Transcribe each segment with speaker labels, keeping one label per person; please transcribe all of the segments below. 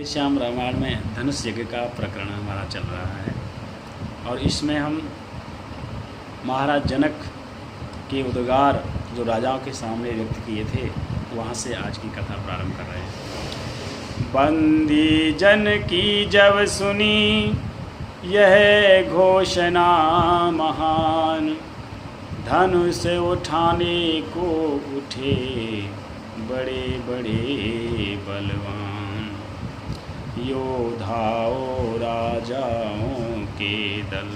Speaker 1: श्याम रामायण में धनुष यज्ञ का प्रकरण हमारा चल रहा है और इसमें हम महाराज जनक के उद्गार जो राजाओं के सामने व्यक्त किए थे वहाँ से आज की कथा प्रारंभ कर रहे हैं। बंदी जन की जब सुनी यह घोषणा महान, धनुष उठाने को उठे बड़े बड़े बलवान। योद्धाओं राजाओं के दल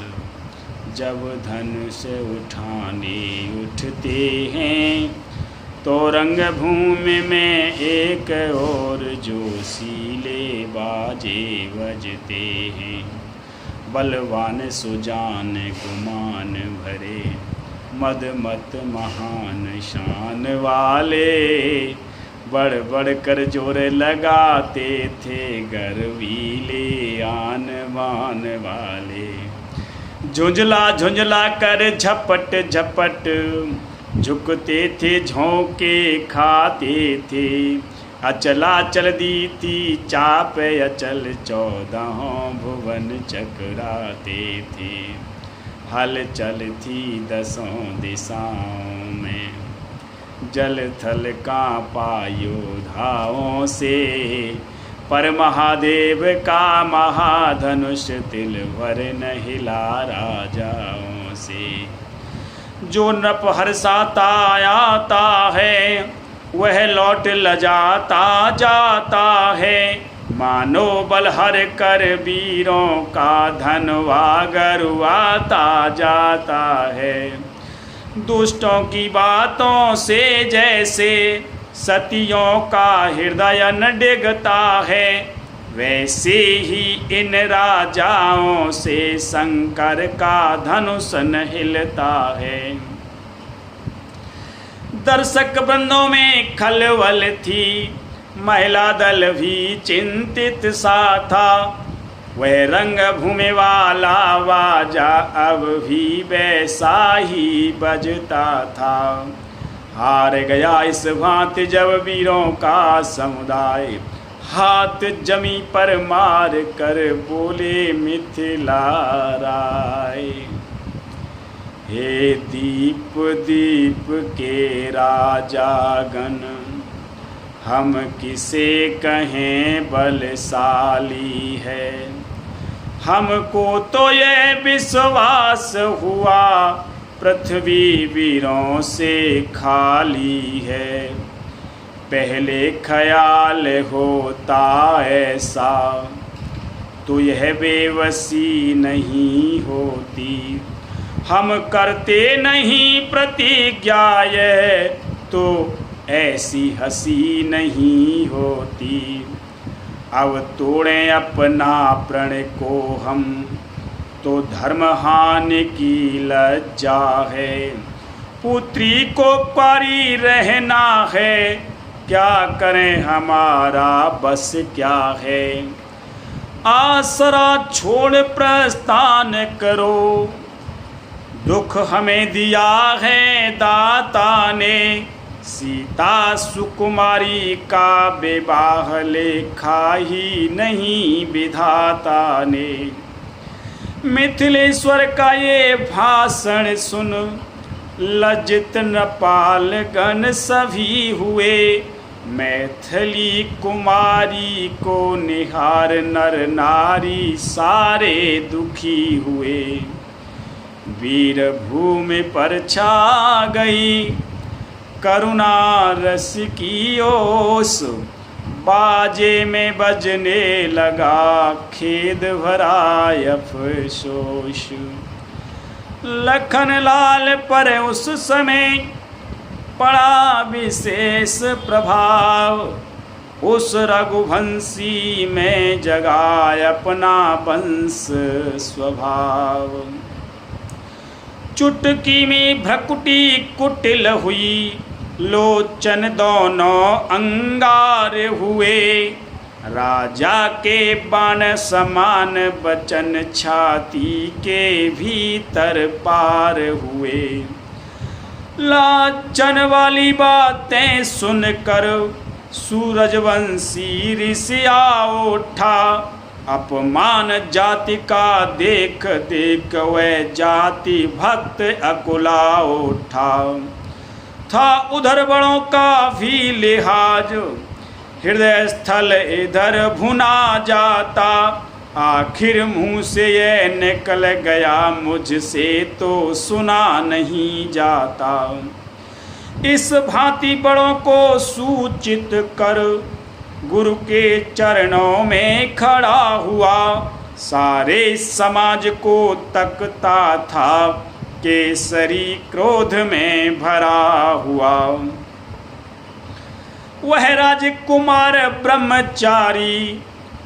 Speaker 1: जब धनुष उठाने उठते हैं तो रंगभूमि में एक और जोशीले बाजे बजते हैं। बलवान सुजान गुमान भरे मद मत महान शान वाले, बढ़ बढ़ कर जोर लगाते थे गर्वीले आन बान वाले। झुंझला झुंझला कर झपट झपट झुकते थे झोंके खाते थे। अचला चल दी थी चाप अचल 14 भुवन चकराते थे। हल चल थी 10 दिशाओं में, जल थल कांपा योद्धाओं से। पर महादेव का महाधनुष तिल भर न हिला राजाओं से। जो नृप हर्षाता आता है वह लौट लजाता जाता है। मानो बल हर कर वीरों का धनवा गरुआता जाता है। दुष्टों की बातों से जैसे सतियों का हृदय न डिगता है, वैसे ही इन राजाओं से शंकर का धनुष न हिलता है। दर्शक बंदों में खलबल थी, महिला दल भी चिंतित सा था। वह रंगभूमि वाला बाजा अब भी वैसा ही बजता था। हार गया इस भांति जब वीरों का समुदाय, हाथ जमी पर मार कर बोले मिथिला राय। हे दीप दीप के राजागण, हम किसे कहें बलशाली है। हमको तो ये विश्वास हुआ पृथ्वी वीरों से खाली है। पहले ख्याल होता ऐसा तो यह बेबसी नहीं होती। हम करते नहीं प्रतिज्ञा यह तो ऐसी हंसी नहीं होती। अब तोड़ें अपना प्रण को हम तो धर्म हानि की लज्जा है। पुत्री को पारी रहना है, क्या करें हमारा बस क्या है। आसरा छोड़ प्रस्थान करो, दुख हमें दिया है दाता ने। सीता सुकुमारी का विवाह लेखा ही नहीं विधाता ने। मिथिलेश्वर का ये भाषण सुन लज्जित नृपाल गण सभी हुए। मैथिली कुमारी को निहार नर नारी सारे दुखी हुए। वीर भूमि पर छा गई करुणा रस की ओस। बाजे में बजने लगा खेद भरा अफसोस। लखन लाल पर उस समय पड़ा विशेष प्रभाव। उस रघुवंशी में जगा अपना वंश स्वभाव। चुटकी में भ्रकुटी कुटिल हुई, लोचन दोनों अंगार हुए। राजा के बाण समान बचन छाती के भीतर पार हुए। लाजन वाली बातें सुनकर सूरजवंशी ऋषि आ उठा, अपमान जाति का देख देख वह जाति भक्त अकुला उठा। था उधर बड़ों का भी लिहाज, हृदय स्थल इधर भुना जाता। आखिर मुँह से ये निकल गया, मुझसे तो सुना नहीं जाता। इस भांति बड़ों को सूचित कर, गुरु के चरणों में खड़ा हुआ। सारे समाज को तकता था, केसरी क्रोध में भरा हुआ। वह राजकुमार ब्रह्मचारी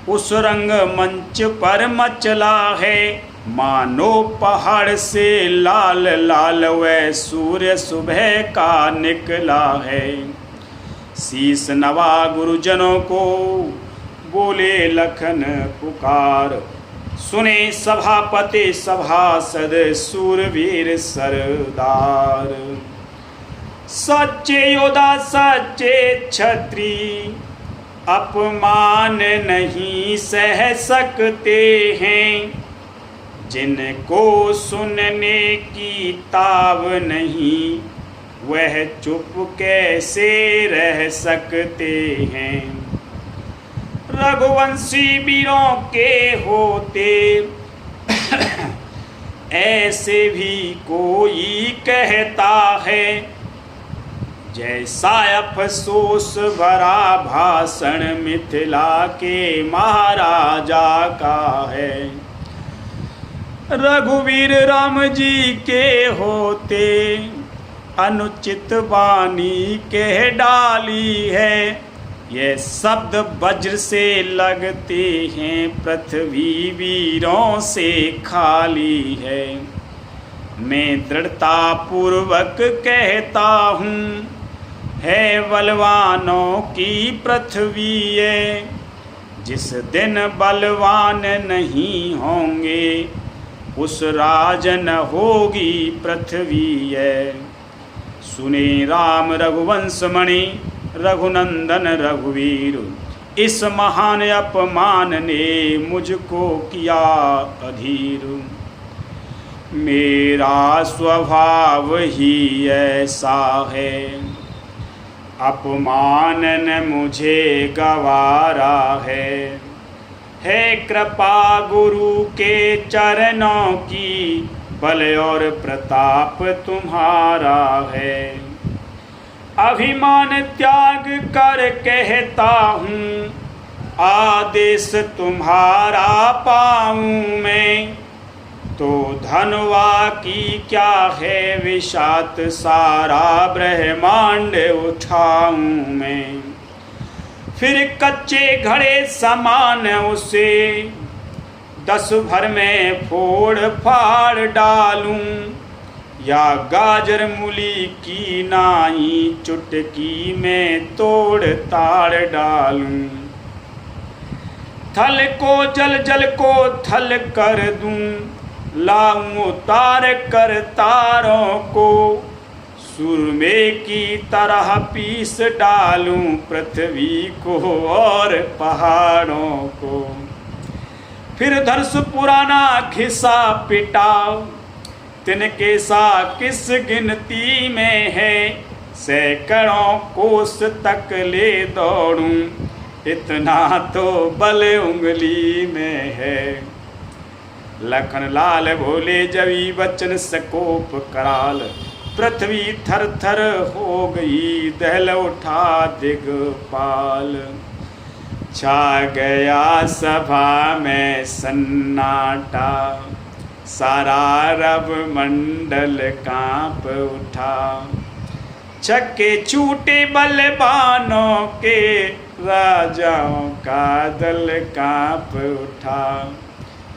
Speaker 1: उस रंग मंच पर मचला है, मानो पहाड़ से लाल लाल वह सूर्य सुबह का निकला है। शीस नवा गुरुजनों को बोले लखन पुकार, सुने सभापति सभासद सूरवीर सरदार। सच्चे योद्धा सच्चे क्षत्री अपमान नहीं सह सकते हैं, जिनको सुनने की ताब नहीं वह चुप कैसे रह सकते हैं। रघुवंशी वीरों के होते ऐसे भी कोई कहता है, जैसा अफसोस भरा भाषण मिथिला के महाराजा का है। रघुवीर राम जी के होते अनुचित वाणी कह डाली है, ये शब्द वज्र से लगते हैं, पृथ्वी वीरों से खाली है। मैं दृढ़ता पूर्वक कहता हूँ, है बलवानों की पृथ्वी है। जिस दिन बलवान नहीं होंगे, उस राज न होगी पृथ्वी है। सुने राम रघुवंश मणि रघुनंदन रघुवीर, इस महान अपमान ने मुझको किया अधीर। मेरा स्वभाव ही ऐसा है, अपमान न मुझे गवारा है कृपा गुरु के चरणों की, बल और प्रताप तुम्हारा है। अभिमान त्याग कर कहता हूँ, आदेश तुम्हारा पाऊँ मैं, तो धनवा की क्या है विषात, सारा ब्रह्मांड उठाऊं मैं। फिर कच्चे घड़े समान उसे 10 भर में फोड़ फाड़ डालूं, या गाजर मूली की नाई चुटकी में तोड़ ताड़ डालूं। थल को जल जल को थल कर दूं, लाऊं तार कर तारों को, सुरमे की तरह पीस डालूं पृथ्वी को और पहाड़ों को। फिर धर्ष पुराना घिसा पिटाओ, तिनके सा किस गिनती में है, सैकड़ों कोस तक ले दौड़ूं, इतना तो बल उंगली में है। लखन लाल भोले जवी बचन सकोप कराल, पृथ्वी थर थर हो गई दहल उठा दिगपाल। छा गया सभा में सन्नाटा, सारा रब मंडल कांप उठा। छक्के छूटे बलवानों के, राजाओं का दल कांप उठा।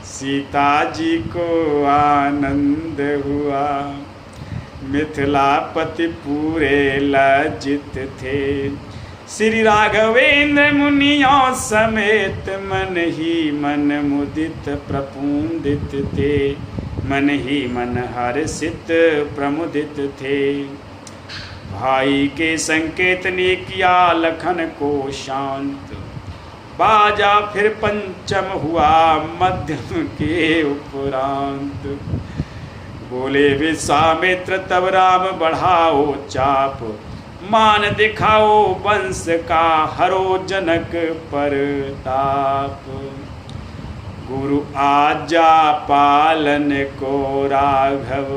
Speaker 1: सीता जी को आनंद हुआ, मिथिलापति पूरे लज्जित थे। श्री राघवेंद्र मुनियों समेत मन ही मन मुदित प्रपुंदित थे, मन ही मन हर्षित प्रमुदित थे। भाई के संकेत ने किया लखन को शांत। बाजा फिर पंचम हुआ मध्यम के उपरांत। बोले विश्वामित्र तब राम बढ़ाओ चाप, मान दिखाओ वंश का हरो जनक परताप। गुरु आज्ञा पालन को राघव,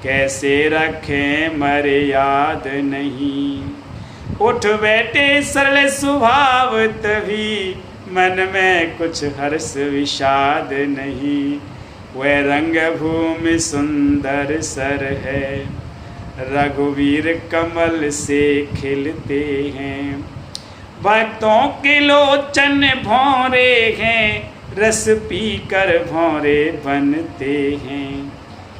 Speaker 1: कैसे रखें मर्याद नहीं। उठ बैठे सरल स्वभाव तभी, मन में कुछ हर्ष विषाद नहीं। वह रंग भूमि सुंदर सर है, रघुवीर कमल से खिलते हैं। भक्तों के लोचन भौरे हैं, रस पीकर भौरे बनते हैं।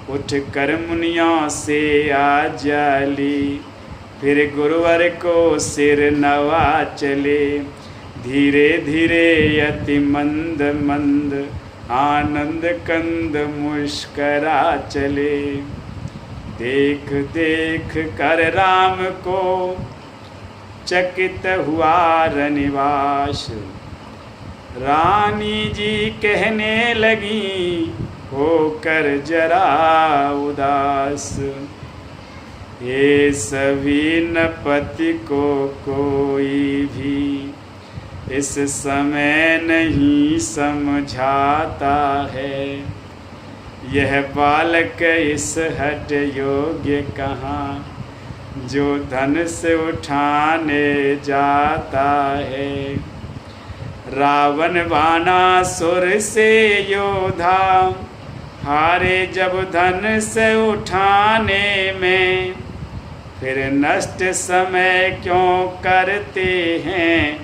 Speaker 1: उठ कर मुनियों से आज्ञा ली, फिर गुरुवर को सिर नवा चले। धीरे धीरे अति मंद मंद, आनंद कंद मुस्करा चले। देख देख कर राम को चकित हुआ रनिवास। रानी जी कहने लगी होकर जरा उदास। ये सभी नपति को कोई भी इस समय नहीं समझाता है। यह बालक इस हट योग्य कहाँ, जो धन से उठाने जाता है। रावण बाणासुर से योधा, हारे जब धन से उठाने में। फिर नष्ट समय क्यों करते हैं,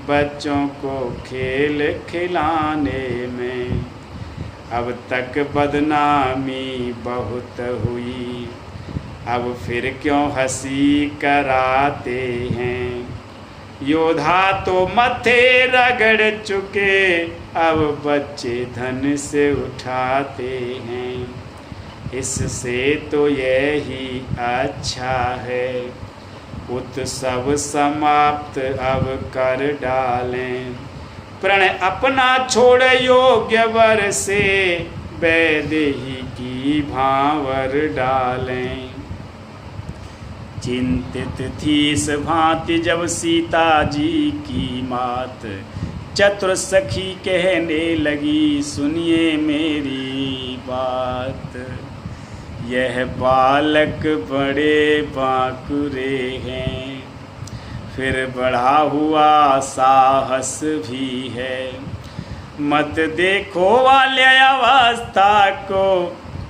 Speaker 1: बच्चों को खेल खिलाने में। अब तक बदनामी बहुत हुई, अब फिर क्यों हंसी कराते हैं। योद्धा तो मथे रगड़ चुके, अब बच्चे धन से उठाते हैं। इससे तो यही अच्छा है, उत्सव समाप्त अब कर डालें। प्रण अपना छोड़ योग्य वर से, वैदेही की भांवर डालें। चिंतित थी इस भांति जब सीता जी की मात। चतुर सखी कहने लगी सुनिए मेरी बात। यह बालक बड़े बांकुरे हैं, फिर बढ़ा हुआ साहस भी है। मत देखो वाले अवस्था को,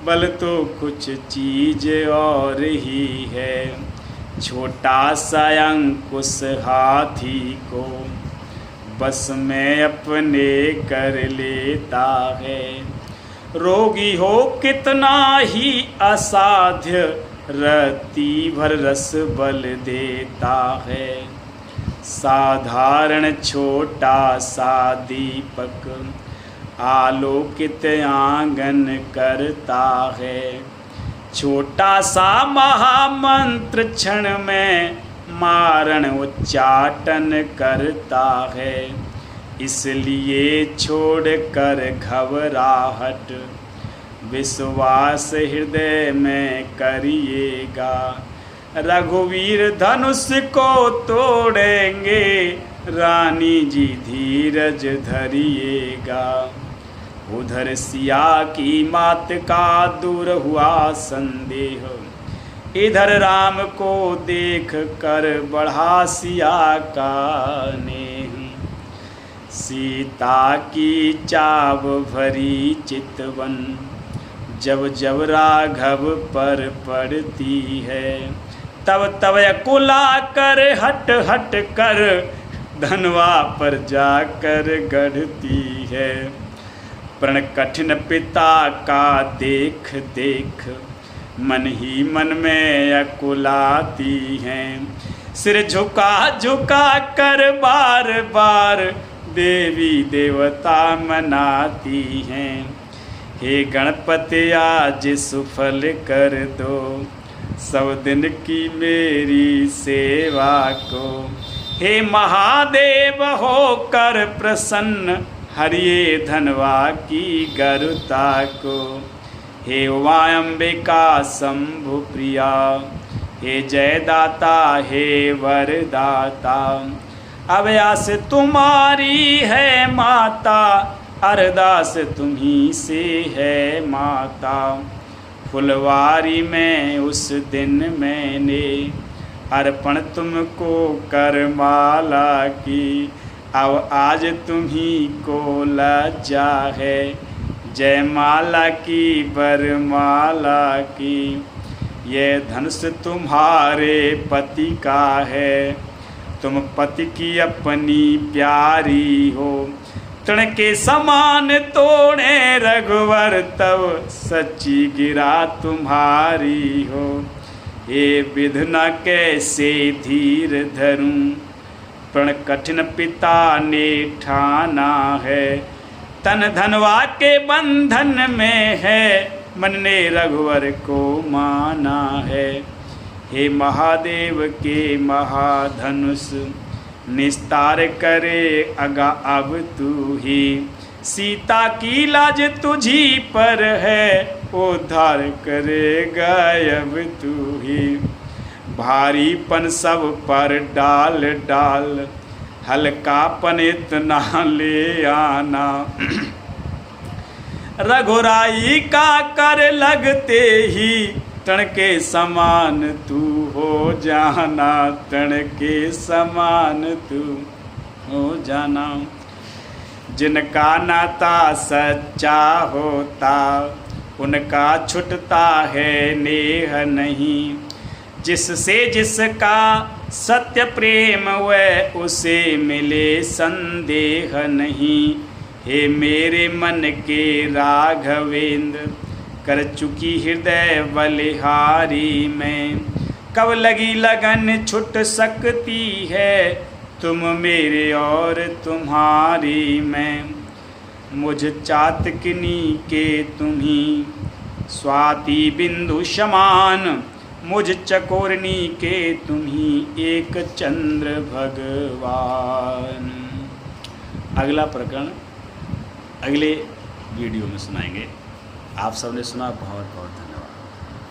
Speaker 1: बल तो कुछ चीज और ही है। छोटा सा अंकुश हाथी को बस में अपने कर लेता है। रोगी हो कितना ही असाध्य, रत्ती भर रस बल देता है। साधारण छोटा सा दीपक आलोकित आंगन करता है। छोटा सा महामंत्र क्षण में मारण उच्चाटन करता है। इसलिए छोड़ कर घबराहट, विश्वास हृदय में करिएगा। रघुवीर धनुष को तोड़ेंगे, रानी जी धीरज धरिएगा। उधर सिया की मात का दूर हुआ संदेह, इधर राम को देख कर बढ़ा सिया का नेह। सीता की चाव भरी चितवन, जब जब राघव पर पड़ती है। तब तब अकुला कर हट हट कर, धनवा पर जाकर गढ़ती है। प्रण कठिन पिता का देख देख, मन ही मन में अकुलाती हैं। सिर झुका झुका कर बार बार, देवी देवता मनाती हैं। हे गणपति आज सुफल कर दो, सब दिन की मेरी सेवा को। हे महादेव होकर प्रसन्न हरिये धनवा की गरुता को। हे उमाअंबिका शंभु प्रिया, हे जयदाता हे वरदाता। अभयास तुम्हारी है माता, अरदास तुम्ही से है माता। फुलवारी में उस दिन मैंने अर्पण तुमको कर माला की। अब आज तुम्ही को लज्जा है, जयमाला की बरमाला की। ये धनुष तुम्हारे पति का है, तुम पति की अपनी प्यारी हो। तृण के समान तोड़े रघुवर तब सच्ची गिरा तुम्हारी हो। हे विधना कैसे धीर धरूं, प्रण कठिन पिता ने ठाना है। तन धनवा के बंधन में है, मन ने रघुवर को माना है। हे महादेव के महाधनुष निस्तार करे अगा अब तू ही। सीता की लाज तुझी पर है, उद्धार करेगा अब तू ही। भारीपन सब पर डाल डाल, हल्कापन इतना ले आना। रघुराई का कर लगते ही, तृण के समान तू हो जाना। तृण के समान तू हो जाना। जिनका नाता सच्चा होता, उनका छुटता है नेह नहीं। जिससे जिसका सत्य प्रेम वह उसे मिले संदेह नहीं। हे मेरे मन के राघवेंद्र, कर चुकी हृदय बलिहारी में। कब लगी लगन छुट सकती है, तुम मेरे और तुम्हारी में। मुझ चातकिनी के तुम्ही स्वाति बिंदु समान, मुझ चकोरनी के तुम्ही एक चंद्र भगवान। अगला प्रकरण अगले वीडियो में सुनाएंगे। आप सबने सुना, बहुत बहुत धन्यवाद।